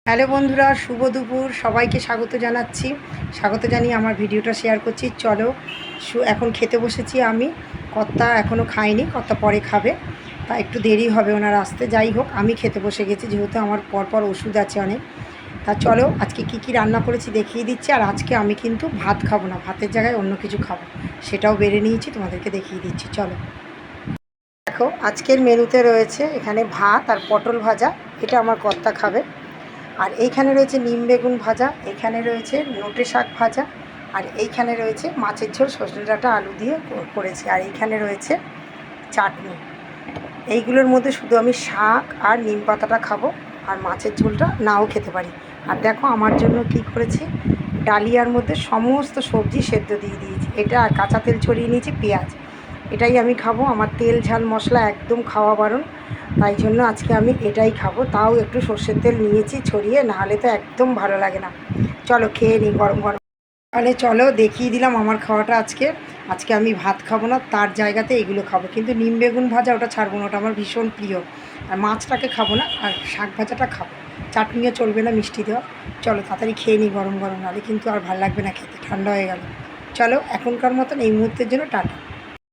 Hello বন্ধুরা, শুভ দুপুর। সবাইকে স্বাগত জানাচ্ছি। স্বাগত জানিয়ে আমার ভিডিওটা শেয়ার করছি। চলো, এখন খেতে বসেছি আমি। কর্তা এখনও খায়নি, কর্তা পরে খাবে, তা একটু দেরি হবে ওনার আসতে। যাই হোক, আমি খেতে বসে গেছি, যেহেতু আমার পরপর ওষুধ আছে অনেক। তা চলো, আজকে কি কি রান্না করেছি দেখিয়ে দিচ্ছি। আর আজকে আমি কিন্তু ভাত খাবো না, ভাতের জায়গায় অন্য কিছু খাবো, সেটাও বেড়ে নিয়েছি, তোমাদেরকে দেখিয়ে দিচ্ছি। চলো দেখো, আজকের মেনুতে রয়েছে এখানে ভাত আর পটল ভাজা, এটা আমার কর্তা খাবে। আর এইখানে রয়েছে নিম বেগুন ভাজা, এখানে রয়েছে নোটে শাক ভাজা, আর এইখানে রয়েছে মাছের ঝোল, সজনে ডাঁটা আলু দিয়ে করেছি। আর এইখানে রয়েছে চাটনি। এইগুলোর মধ্যে শুধু আমি শাক আর নিম পাতাটা খাবো, আর মাছের ঝোলটা নাও খেতে পারি। আর দেখো আমার জন্য কি করেছি, ডালিয়ার মধ্যে সমস্ত সবজি সেদ্ধ দিয়ে দিয়েছি, এটা আর কাঁচা তেল ছড়িয়ে নিয়েছি, পেঁয়াজ। এটাই আমি খাবো, আমার তেল ঝাল মশলা একদম খাওয়া বারণ। তাই জন্য আজকে আমি এটাই খাবো, তাও একটু সর্ষের তেল নিয়েছি ছড়িয়ে, নাহলে তো একদম ভালো লাগে না। চলো খেয়ে নিই গরম গরম। তাহলে চলো দেখিয়ে দিলাম আমার খাওয়াটা আজকে। আজকে আমি ভাত খাবো না, তার জায়গাতে এগুলো খাবো, কিন্তু নিম বেগুন ভাজা ওটা ছাড়বো না, ওটা আমার ভীষণ প্রিয়। আর মাছটাকে খাবো না, আর শাক ভাজাটা খাবো। চাটনিও চলবে না মিষ্টি দেওয়া। চলো তাড়াতাড়ি খেয়ে নিই গরম গরম, নাহলে কিন্তু আর ভালো লাগবে না খেতে, ঠান্ডা হয়ে গেল। চলো এখনকার মতন এই মুহূর্তের জন্য টাটা।